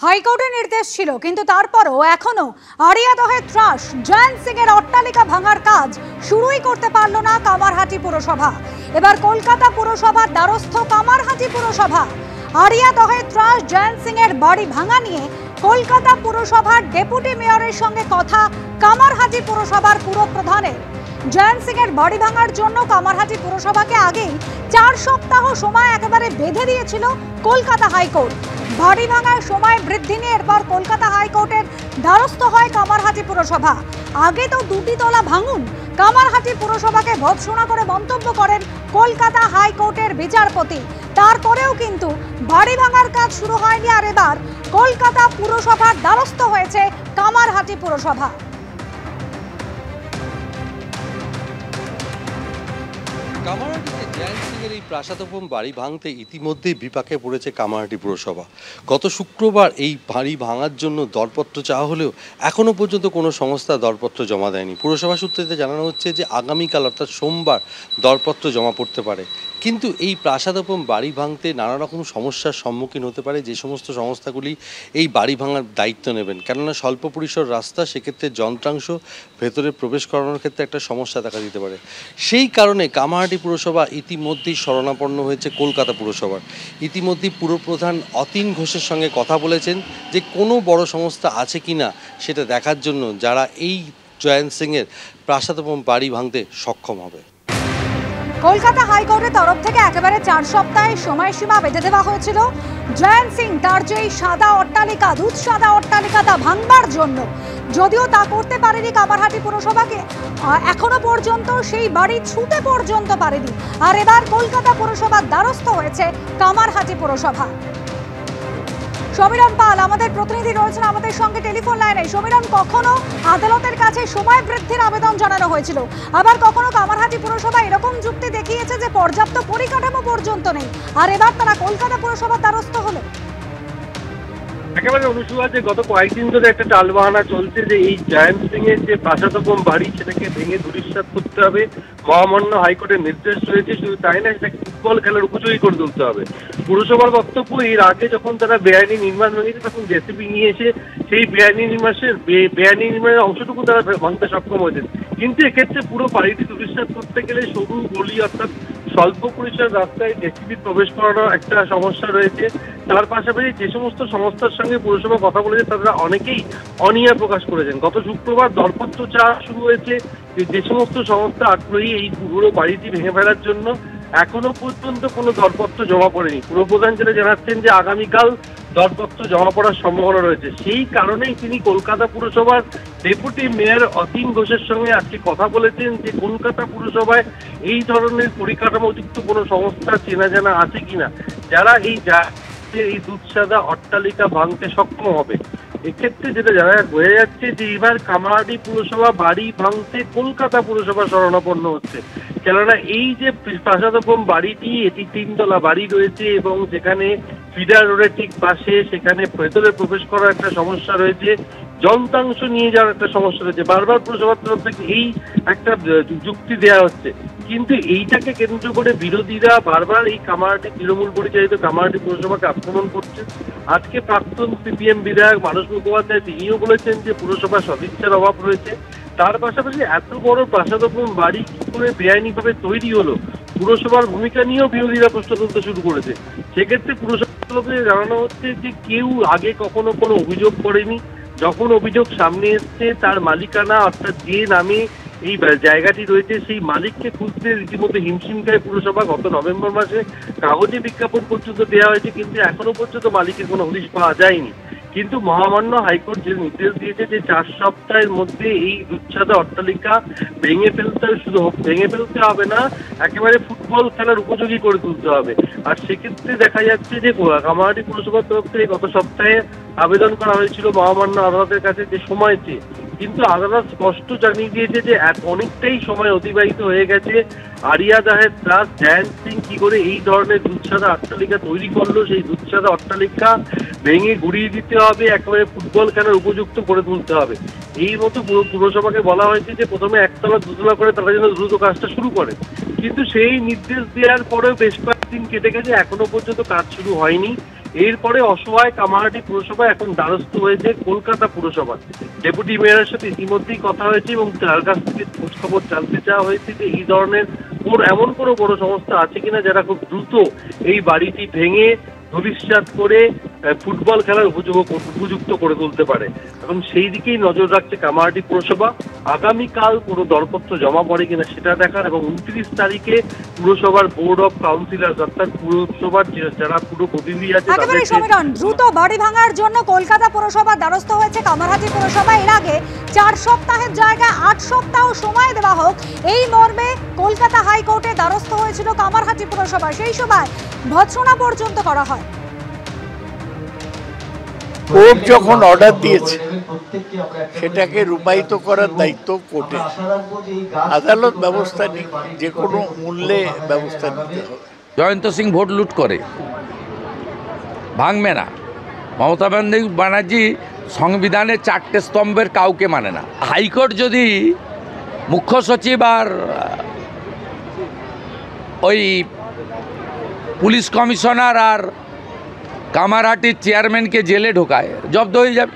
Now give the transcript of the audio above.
হাইকোর্টের নির্দেশ ছিল, কিন্তু তারপরও এখনো আড়িয়াদহে ত্রাস জয়ন্ত সিং এর অট্টালিকা ভাঙার কাজ শুরুই করতে পারল না কামারহাটি পুরসভা। এবার কলকাতা পুরসভার দ্বারস্থ কামারহাটি পুরসভা। আড়িয়াদহে ত্রাস জয়ন্ত সিং এর বাড়ি ভাঙা নিয়ে কলকাতা পুরসভার ডেপুটি মেয়রের সঙ্গে কথা কামারহাটি পুরসভার পুরপ্রধানের। জয়ন্ত সিং এর বাড়ি ভাঙার জন্য কামারহাটি পুরসভাকে আগেই 4 সপ্তাহ সময় একেবারে বেঁধে দিয়েছিল কলকাতা হাইকোর্ট। বাড়ি ভাঙার সময় বৃদ্ধি নিয়ে এরপর কলকাতা হাইকোর্টের দ্বারস্থ হয় কামারহাটি পুরসভা। আগে তো 2টি তলা ভাঙুন কামারহাটি পুরসভাকে ভৎসনা করে মন্তব্য করেন কলকাতা হাইকোর্টের বিচারপতি। তারপরেও কিন্তু বাড়ি ভাঙার কাজ শুরু হয়নি, আর এবার কলকাতা পুরসভার দ্বারস্থ হয়েছে কামারহাটি পুরসভা। কামারহাটিতে জয়ন্ত সিং এর এই প্রাসাদোপম বাড়ি ভাঙতে ইতিমধ্যেই বিপাকে পড়েছে কামারহাটি পুরসভা। গত শুক্রবার এই বাড়ি ভাঙার জন্য দরপত্র চাওয়া হলেও এখনও পর্যন্ত কোনো সংস্থা দরপত্র জমা দেয়নি। পুরসভা সূত্রে জানানো হচ্ছে যে আগামীকাল অর্থাৎ সোমবার দরপত্র জমা পড়তে পারে। কিন্তু এই প্রাসাদোপম বাড়ি ভাঙতে নানা রকম সমস্যার সম্মুখীন হতে পারে যে সমস্ত সংস্থাগুলি এই বাড়ি ভাঙার দায়িত্ব নেবেন, কেননা স্বল্প পরিসর রাস্তা, সেক্ষেত্রে যন্ত্রাংশ ভেতরে প্রবেশ করানোর ক্ষেত্রে একটা সমস্যা দেখা দিতে পারে। সেই কারণে কামারহাটি পুরসভা ইতিমধ্যেই শরণাপন্ন হয়েছে কলকাতা পুরসভার। ইতিমধ্যেই পুরপ্রধান অতীন ঘোষের সঙ্গে কথা বলেছেন যে কোনো বড় সংস্থা আছে কি না সেটা দেখার জন্য, যারা এই জয়ন্ত সিং এর প্রাসাদোপম বাড়ি ভাঙতে সক্ষম হবে। কলকাতা হাইকোর্টের তরফ থেকে একেবারে 4 সপ্তাহের সময়সীমা বেঁধে দেওয়া হয়েছিল জয়ন্ত সিং তার যে সাদা অট্টালিকা, দুধ সাদা অট্টালিকা, তা ভাঙবার জন্য। যদিও তা করতে পারেনি কামারহাটি পুরসভাকে, এখনো পর্যন্ত সেই বাড়ি ছুঁতে পর্যন্ত পারেনি। আর এবার কলকাতা পুরসভার দ্বারস্থ হয়েছে কামারহাটি পুরসভা। সমীরণ পাল আমাদের প্রতিনিধি রয়েছেন আমাদের সঙ্গে টেলিফোন লাইনে। সমীরণ, কখনো আদালতের কাছে সময় বৃদ্ধির আবেদন জানানো হয়েছিল, আবার কখনো কামারহাটি পুরসভা এরকম যুক্তি দেখিয়েছে যে পর্যাপ্ত পরিকাঠামো পর্যন্ত নেই, আর এবার তারা কলকাতা পুরসভার দ্বারস্থ হলো। একেবারে অনুসূয়া, যে গত কয়েকদিন ধরে একটা টালবাহানা চলছে যে এই জয়ন্ত সিং এর যে প্রাসাদোপম বাড়ি সেটাকে ভেঙে ধূলিসাৎ করতে হবে। মহামান্য হাইকোর্টের নির্দেশ রয়েছে, শুধু তাই না, সেটাকে ফুটবল খেলার উপযোগী করে তুলতে হবে। পুরসভার বক্তব্য, এর আগে যখন তারা বেআইনি নির্মাণ ভেঙেছে তখন জেসিবি নিয়ে এসে সেই বেআইনি নির্মাণের অংশটুকু তারা ভাঙতে সক্ষম হয়েছেন। কিন্তু এক্ষেত্রে পুরো বাড়িটি ধূলিসাৎ করতে গেলে সরু গলি অর্থাৎ স্বল্প পরিসর রাস্তায় জেসিবি প্রবেশ করানোর একটা সমস্যা রয়েছে। তার পাশাপাশি যে সমস্ত সংস্থার সঙ্গে পুরসভা কথা বলেছে তারা অনেকেই অনীহা প্রকাশ করেছেন। গত শুক্রবার দরপত্র চাওয়া শুরু হয়েছে যে সমস্ত সংস্থা আগ্রহী এই পুরো বাড়িটি ভেঙে ফেলার জন্য। এখনো পর্যন্ত কোনো দরপত্র জমা পড়েনি। পুরপ্রধান যেটা জানাচ্ছেন যে আগামীকাল দরপত্র জমা পড়ার সম্ভাবনা রয়েছে। সেই কারণেই তিনি কলকাতা পুরসভার ডেপুটি মেয়র অতীন ঘোষের সঙ্গে আজকে কথা বলেছেন যে কলকাতা পুরসভায় এই ধরনের পরিকাঠামোযুক্ত কোনো সংস্থা চেনা জানা আছে কিনা, যারা এই দুধসাদা অট্টালিকা ভাঙতে সক্ষম হবে। এক্ষেত্রে যেটা বোঝা যাচ্ছে যে এবার কামারহাটি পুরসভা বাড়ি ভাঙতে কলকাতা পুরসভা শরণাপন্ন হচ্ছে। কেননা এই যে প্রাসাদোপম বাড়িটি, এটি 3 তলা বাড়ি রয়েছে এবং যেখানে ফিডার রোডের ঠিক পাশে, সেখানে ভেতরে প্রবেশ করার একটা সমস্যা রয়েছে, যন্ত্রাংশ নিয়ে যাওয়ার একটা সমস্যা রয়েছে। বারবার পুরসভার তরফ থেকে এই একটা যুক্তি দেওয়া হচ্ছে, কিন্তু এইটাকে কেন্দ্র করে বিরোধীরা বারবার এই কামারহাটি তৃণমূল পরিচালিত কামারহাটি পুরসভাকে আক্রমণ করছে। আজকে প্রাক্তন সিপিএম বিধায়ক মানস মুখোপাধ্যায় তিনিও বলেছেন যে পুরসভার সদিচ্ছার অভাব রয়েছে। তার পাশাপাশি এত বড় প্রাসাদোপম বাড়ি কি করে বেআইনিভাবে তৈরি হলো, পুরসভার ভূমিকা নিয়েও বিরোধীরা প্রশ্ন তুলতে শুরু করেছে। সেক্ষেত্রে পুরসভার তরফে জানানো হচ্ছে যে কেউ আগে কখনো কোনো অভিযোগ করেনি। যখন অভিযোগ সামনে এসছে তার মালিকানা অর্থাৎ যে নামে এই জায়গাটি রয়েছে সেই মালিককে খুঁজতে রীতিমতো হিমশিম খায় পুরসভা। গত নভেম্বর মাসে কাগজে বিজ্ঞাপন পর্যন্ত দেওয়া হয়েছে, কিন্তু এখনো পর্যন্ত মালিকের কোনো হদিশ পাওয়া যায়নি। কিন্তু মহামান্য হাইকোর্ট যে নির্দেশ দিয়েছে যে 4 সপ্তাহের মধ্যে এই দুধসাদা অট্টালিকা ভেঙে ফেলতে হবে না, একেবারে ফুটবল খেলার উপযোগী করে তুলতে হবে। আর সেক্ষেত্রে দেখা যাচ্ছে যে কামারহাটি পুরসভার তরফ থেকে গত সপ্তাহে আবেদন করা হয়েছিল মহামান্য আদালতের কাছে যে সময় চেয়ে, কিন্তু আদালত স্পষ্ট জানিয়ে দিয়েছে যে অনেকটাই সময় অতিবাহিত হয়ে গেছে। আড়িয়াদহে ত্রাস জয়ন্ত সিং কি করে এই ধরনের দুধসাদা অট্টালিকা তৈরি করলো, সেই দুধসাদা অট্টালিকা ভেঙে গুড়িয়ে দিতে হবে, একেবারে ফুটবল খেলার উপযুক্ত করে তুলতে হবে। এই মতো পুরসভাকে বলা হয়েছে যে প্রথমে 1 তলা 2 তলা করে তারা যেন দ্রুত কাজটা শুরু করে, কিন্তু সেই নির্দেশ দেওয়ার পরেও বেশ কয়েকদিন কেটে গেছে, এখনো পর্যন্ত কাজ শুরু হয়নি। এরপরে অসহায় কামারহাটি পুরসভা এখন দ্বারস্থ হয়েছে কলকাতা পুরসভা। ডেপুটি মেয়রের সাথে ইতিমধ্যেই কথা হয়েছে এবং তার কাছ থেকে খোঁজখবর জানতে চাওয়া হয়েছে যে এই ধরনের এমন কোনো বড় সংস্থা আছে কিনা যারা খুব দ্রুত এই বাড়িটি ভেঙে ধূলিসাৎ করে ফুটবল খেলার উপযুক্ত করে তুলতে পারে, এবং সেই দিকেই নজর রাখছে কামারহাটি পুরসভা। আগামীকাল কোনো দরপত্র জমা পড়ে কিনা সেটা দেখার, এবং 29 তারিখে পুরসভার বোর্ড অফ কাউন্সিলর অর্থাৎ পুরসভার যারা পুরো প্রতিনিধি আছে একেবারে সমীরণ, দ্রুত বাড়ি ভাঙার জন্য কলকাতা পুরসভার দ্বারস্থ হয়েছে কামারহাটি পুরসভা। এর আগে 4 সপ্তাহের জায়গায় 8 সপ্তাহ সময় দেওয়া হোক এই মর্মে কলকাতা হাইকোর্টে দ্বারস্থ হয়েছিল কামারহাটি পুরসভা। সেই সময় ভৎসনা পর্যন্ত করা হয়। কোর্ট যখন অর্ডার দিয়েছে সেটাকে রূপায়িত করার দায়িত্ব কোর্টে। আদালত ব্যবস্থা নিক, যে কোনো মূল্যে ব্যবস্থা নিতে হবে। জয়ন্ত সিং ভোট লুট করে, ভাঙবে না। মমতা ব্যানার্জি সংবিধানের 4টে স্তম্ভের কাউকে মানে না। হাইকোর্ট যদি মুখ্য সচিব আর ওই পুলিশ কমিশনার আর কামারহাটির চেয়ারম্যানকে জেলে ঢোকায়, জব্দ হয়ে যাবে।